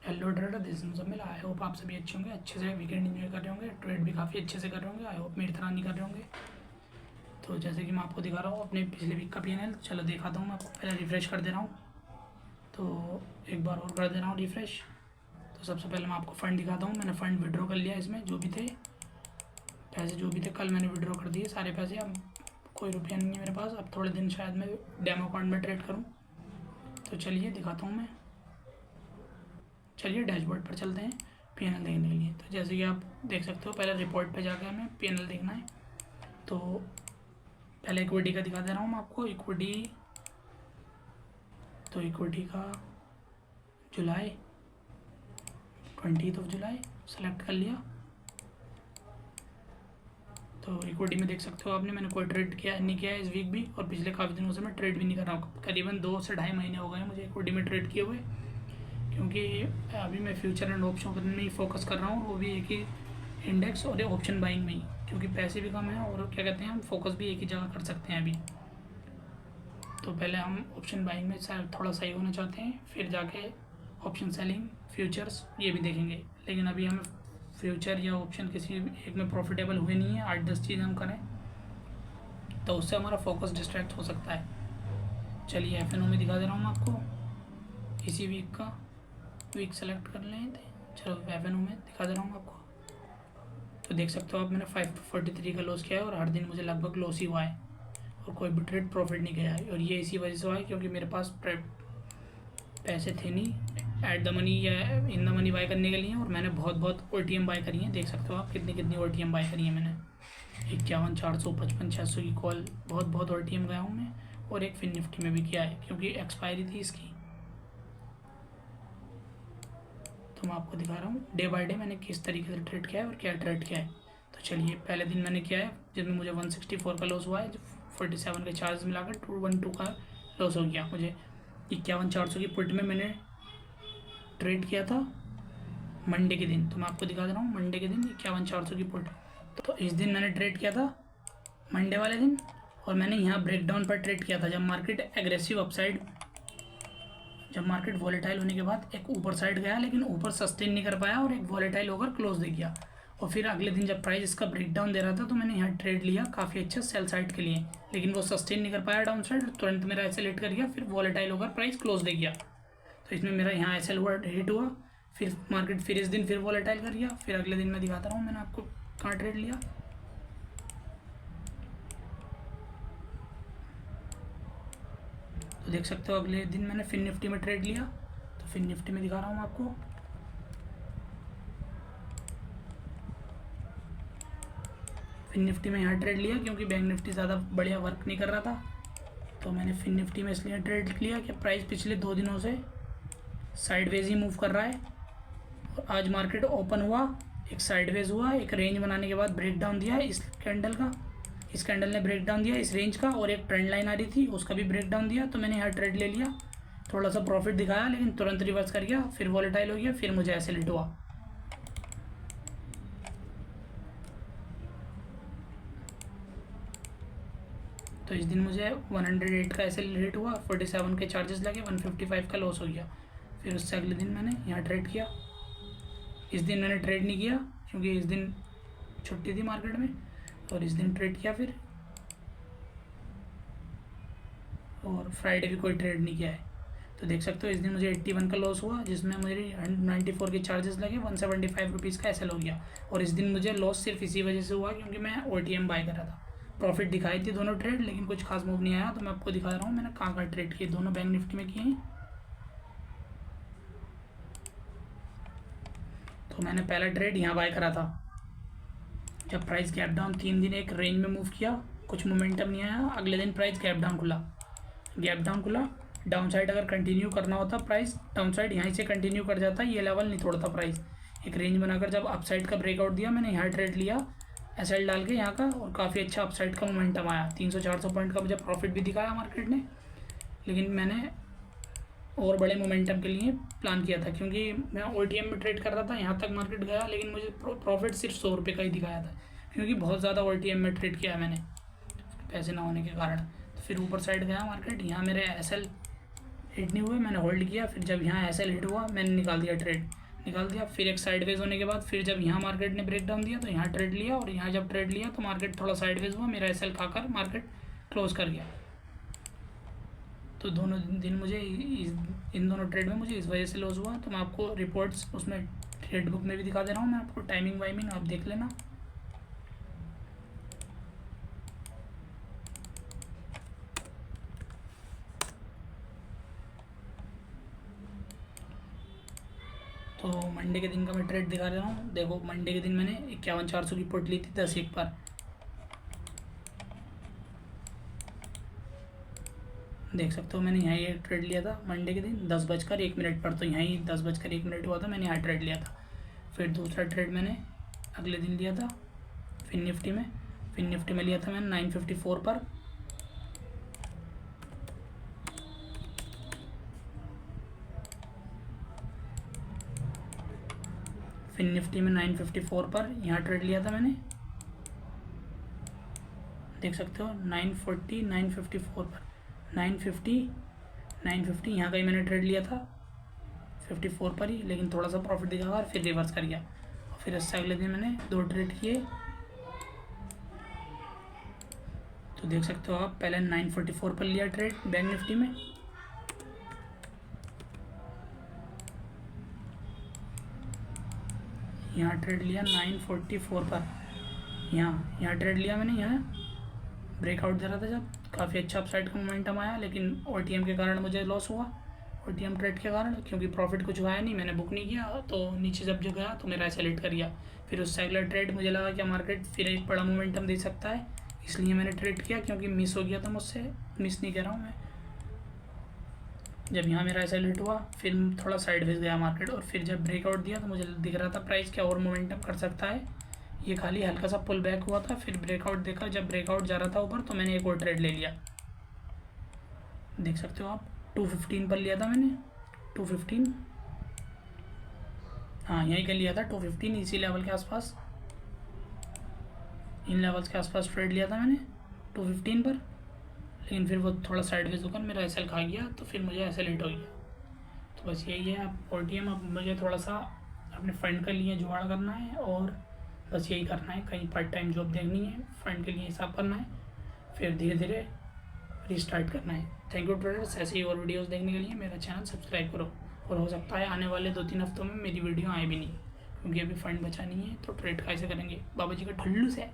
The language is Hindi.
Hello trader, this is Muzammil. I hope आप सभी अच्छे होंगे, अच्छे से वीकेंड एंजॉय कर रहे होंगे, ट्रेड भी काफ़ी अच्छे से कर रहे होंगे। आई होप मेरी तरह नहीं कर रहे होंगे। तो जैसे कि मैं आपको दिखा रहा हूँ अपने पिछले वीक का पीएनएल, चलो दिखाता हूँ मैं आपको। पहले रिफ़्रेश कर दे रहा हूँ, तो एक बार और कर दे रहा हूँ रिफ़्रेश। तो सबसे पहले मैं आपको फ़ंड दिखाता हूँ। मैंने फ़ंड विड्रॉ कर लिया, इसमें जो भी थे पैसे जो भी थे कल मैंने विड्रॉ कर दिए सारे पैसे। अब कोई रुपया नहीं है मेरे पास। अब थोड़े दिन शायद मैं डेमो अकाउंट में ट्रेड करूँ। तो चलिए दिखाता हूँ मैं। चलिए डैशबोर्ड पर चलते हैं पीएनएल देखने के लिए। तो जैसे कि आप देख सकते हो, पहले रिपोर्ट पे जाके हमें पीएनएल देखना है। तो पहले इक्विटी का दिखा दे रहा हूँ मैं आपको। इक्विटी का जुलाई 20 जुलाई सेलेक्ट कर लिया। तो इक्विटी में देख सकते हो आपने, मैंने कोई ट्रेड किया नहीं किया है इस वीक भी, और पिछले काफ़ी दिनों से मैं ट्रेड भी नहीं कर रहा हूँ। करीबन 2 से ढाई महीने हो गए मुझे इक्विटी में ट्रेड किए हुए, क्योंकि अभी मैं फ्यूचर एंड ऑप्शन में ही फोकस कर रहा हूँ, वो भी एक ही इंडेक्स और ऑप्शन बाइंग में ही, क्योंकि पैसे भी कम हैं और क्या कहते हैं हम फोकस भी एक ही जगह कर सकते हैं अभी। तो पहले हम ऑप्शन बाइंग में थोड़ा सही होना चाहते हैं, फिर जाके ऑप्शन सेलिंग फ्यूचर्स ये भी देखेंगे। लेकिन अभी हमें फ्यूचर या ऑप्शन किसी एक में प्रॉफिटेबल हुए नहीं है। 8-10 चीज़ हम करें तो उससे हमारा फोकस डिस्ट्रैक्ट हो सकता है। चलिए एफएनओ में दिखा दे रहा हूँ मैं आपको। इसी वीक का वीक सेलेक्ट कर लें थे। चलो एफएनओ में दिखा दे रहा हूँ आपको। तो देख सकते हो आप, मैंने 543 का लॉस किया है और हर दिन मुझे लगभग लॉस ही हुआ है और कोई भी ट्रेड प्रॉफिट नहीं गया है। और ये इसी वजह से हुआ है क्योंकि मेरे पास पैसे थे नहीं एट द मनी या इन द मनी बाय करने के लिए, और मैंने बहुत ओटीएम बाय करी है। देख सकते हो आप कितनी ओटीएम बाय करी है मैंने। 51, 400, 55, 600 की कॉल बहुत ओटीएम गया हूँ मैं। और एक फिन निफ्टी में भी किया है क्योंकि एक्सपायरी थी इसकी। तो मैं आपको दिखा रहा हूँ डे बाय डे मैंने किस तरीके से ट्रेड किया है और क्या ट्रेड किया है। तो चलिए पहले दिन मैंने किया है जिसमें मुझे 164 का लॉस हुआ है। 47 के चार्ज मिलाकर 212 का लॉस हो गया मुझे। 51, 400 की पुट में मैंने ट्रेड किया था मंडे के दिन। तो मैं आपको दिखा दे रहा हूँ मंडे के दिन 51, 400 की पुट। तो इस दिन मैंने ट्रेड किया था मंडे वाले दिन, और मैंने यहाँ ब्रेकडाउन पर ट्रेड किया था जब मार्केट एग्रेसिव अपसाइड, जब मार्केट वॉलेटाइल होने के बाद एक ऊपर साइड गया लेकिन ऊपर सस्टेन नहीं कर पाया और एक वॉलेटाइल होकर क्लोज दे गया। और फिर अगले दिन जब प्राइस इसका ब्रेकडाउन दे रहा था तो मैंने यहाँ ट्रेड लिया काफ़ी अच्छा सेल साइड के लिए, लेकिन वो सस्टेन नहीं कर पाया डाउन साइड। तुरंत मेरा एसएल हिट कर गया, फिर वॉलेटाइल होकर प्राइस क्लोज दे गया। तो इसमें मेरा यहाँ एसएल हिट हुआ। फिर मार्केट फिर इस दिन फिर वॉलेटाइल कर गया। फिर अगले दिन मैं दिखाता रहा हूँ मैंने आपको कहाँ ट्रेड लिया। तो देख सकते हो अगले दिन मैंने फिन निफ्टी में ट्रेड लिया। तो फिन निफ्टी में दिखा रहा हूँ आपको। फिन निफ्टी में यहाँ ट्रेड लिया क्योंकि बैंक निफ्टी ज़्यादा बढ़िया वर्क नहीं कर रहा था। तो मैंने फिन निफ्टी में इसलिए ट्रेड लिया कि प्राइस पिछले 2 दिनों से साइडवेज ही मूव कर रहा है। और आज मार्केट ओपन हुआ, एक साइडवेज हुआ, एक रेंज बनाने के बाद ब्रेक डाउन दिया इस कैंडल का। इस कैंडल ने ब्रेक डाउन दिया इस रेंज का, और एक ट्रेंड लाइन आ रही थी उसका भी ब्रेक डाउन दिया। तो मैंने यहाँ ट्रेड ले लिया, थोड़ा सा प्रॉफिट दिखाया लेकिन तुरंत रिवर्स कर गया, फिर वॉलेटाइल हो गया, फिर मुझे ऐसे लिट हुआ। तो इस दिन मुझे 108 का ऐसे रेट हुआ, 47 के चार्जेस लगे, 155 का लॉस हो गया। फिर उससे अगले दिन मैंने यहाँ ट्रेड किया। इस दिन मैंने ट्रेड नहीं किया क्योंकि इस दिन छुट्टी थी मार्केट में, और इस दिन ट्रेड किया फिर, और फ्राइडे भी कोई ट्रेड नहीं किया है। तो देख सकते हो इस दिन मुझे 81 का लॉस हुआ जिसमें मुझे 94 के चार्जेस लगे, 175 रुपीज़ का एसएल हो गया। और इस दिन मुझे लॉस सिर्फ इसी वजह से हुआ क्योंकि मैं ओटीएम बाय कर रहा था। प्रॉफिट दिखाई थी दोनों ट्रेड लेकिन कुछ खास मूव नहीं आया। तो मैं आपको दिखा रहा हूँ मैंने कहाँ ट्रेड किए, दोनों बैंक निफ्टी में किए हैं। तो मैंने पहला ट्रेड यहाँ बाय करा था जब प्राइस गैप डाउन 3 दिन एक रेंज में मूव किया, कुछ मोमेंटम नहीं आया। अगले दिन प्राइस गैप डाउन खुला। डाउन साइड अगर कंटिन्यू करना होता प्राइस, डाउन साइड यहाँ से कंटिन्यू कर जाता, ये लेवल नहीं तोड़ता प्राइस। एक रेंज बनाकर जब अपसाइड का ब्रेकआउट दिया मैंने यहाँ ट्रेड लिया एसएल डाल के यहाँ का, और काफ़ी अच्छा अपसाइड का मोमेंटम आया। 300-400 पॉइंट का मुझे प्रॉफिट भी दिखाया मार्केट ने, लेकिन मैंने और बड़े मोमेंटम के लिए प्लान किया था क्योंकि मैं ओटीएम में ट्रेड कर रहा था। यहाँ तक मार्केट गया लेकिन मुझे प्रॉफिट सिर्फ 100 रुपये का ही दिखाया था क्योंकि बहुत ज़्यादा ओटीएम में ट्रेड किया मैंने पैसे ना होने के कारण। तो फिर ऊपर साइड गया मार्केट, यहाँ मेरे एसएल हिट नहीं हुए, मैंने होल्ड किया, फिर जब यहाँ ऐसा हिट हुआ मैंने निकाल दिया ट्रेड, निकाल दिया। फिर एक साइडवेज होने के बाद फिर जब यहाँ मार्केट ने ब्रेक डाउन दिया तो यहाँ ट्रेड लिया, और यहाँ जब ट्रेड लिया तो मार्केट थोड़ा साइडवेज हुआ, मेरा एसएल खाकर मार्केट क्लोज कर गया। तो दोनों दिन मुझे इन दोनों ट्रेड में मुझे इस वजह से लॉस हुआ। तो मैं आपको रिपोर्ट्स उसमें ट्रेड बुक में भी दिखा दे रहा हूँ, मैं आपको टाइमिंग वाइमिंग आप देख लेना। तो मंडे के दिन का मैं ट्रेड दिखा रहा हूँ। देखो मंडे के दिन मैंने 51,400 की पुट ली थी 10-1 पर, देख सकते हो। मैंने यहाँ एक ट्रेड लिया था मंडे के दिन 10:01 पर, तो यहाँ ही 10:01 हुआ था, मैंने यहाँ ट्रेड लिया था। फिर दूसरा ट्रेड मैंने अगले दिन लिया था फिन निफ्टी में लिया था मैंने 9:54 पर। फिन निफ्टी में 9:54 पर यहाँ ट्रेड लिया था मैंने, देख सकते हो 9:40 9:54 पर, 9:50 यहाँ का ही मैंने ट्रेड लिया था 54 पर ही, लेकिन थोड़ा सा प्रॉफिट दिखा और फिर रिवर्स कर गया। और फिर इससे अगले दिन मैंने 2 ट्रेड किए। तो देख सकते हो आप, पहले 9:44 पर लिया ट्रेड बैंक निफ्टी में, यहाँ ट्रेड लिया 9:44 पर, यहाँ ट्रेड लिया मैंने, यहाँ ब्रेकआउट दे रहा था जब, काफ़ी अच्छा अपसाइड का मोमेंटम आया, लेकिन ओटीएम के कारण मुझे लॉस हुआ, ओटीएम ट्रेड के कारण, क्योंकि प्रॉफिट कुछ आया नहीं, मैंने बुक नहीं किया। तो नीचे जब जो गया तो मेरा ऐसे लेट कर गया। फिर उससे अगला ट्रेड मुझे लगा कि मार्केट फिर एक बड़ा मोमेंटम दे सकता है, इसलिए मैंने ट्रेड किया, क्योंकि मिस हो गया था मुझसे, मिस नहीं कर रहा हूँ मैं। जब यहाँ मेरा ऐसा लेट हुआ फिर थोड़ा साइडवेज गया मार्केट, और फिर जब ब्रेकआउट दिया तो मुझे दिख रहा था प्राइस क्या और मोमेंटम कर सकता है। ये खाली हल्का सा पुल बैक हुआ था, फिर ब्रेकआउट देखा, जब ब्रेकआउट जा रहा था ऊपर तो मैंने एक और ट्रेड ले लिया, देख सकते हो आप। 215 पर लिया था मैंने, 215, हाँ यहीं का लिया था 215, इसी लेवल के आसपास, इन लेवल्स के आसपास ट्रेड लिया था मैंने 215 पर, लेकिन फिर वो थोड़ा साइडवेज होकर मेरा एसएल खा गया, तो फिर मुझे एसएल हिट हो गया। तो बस यही है, आप ओटीएम अब मुझे थोड़ा सा अपने फ़ंड के लिए जुगाड़ करना है, और बस यही करना है, कहीं पार्ट टाइम जॉब देखनी है, फ़ंड के लिए हिसाब करना है, फिर धीरे धीरे रिस्टार्ट करना है। थैंक यू ट्रेडर्स, ऐसे ही और वीडियोस देखने के लिए मेरा चैनल सब्सक्राइब करो, और हो सकता है आने वाले 2-3 हफ्तों में मेरी वीडियो आए भी नहीं, क्योंकि अभी फ़ंड बचा नहीं है, तो ट्रेड कैसे करेंगे बाबा जी का ठल्लू से।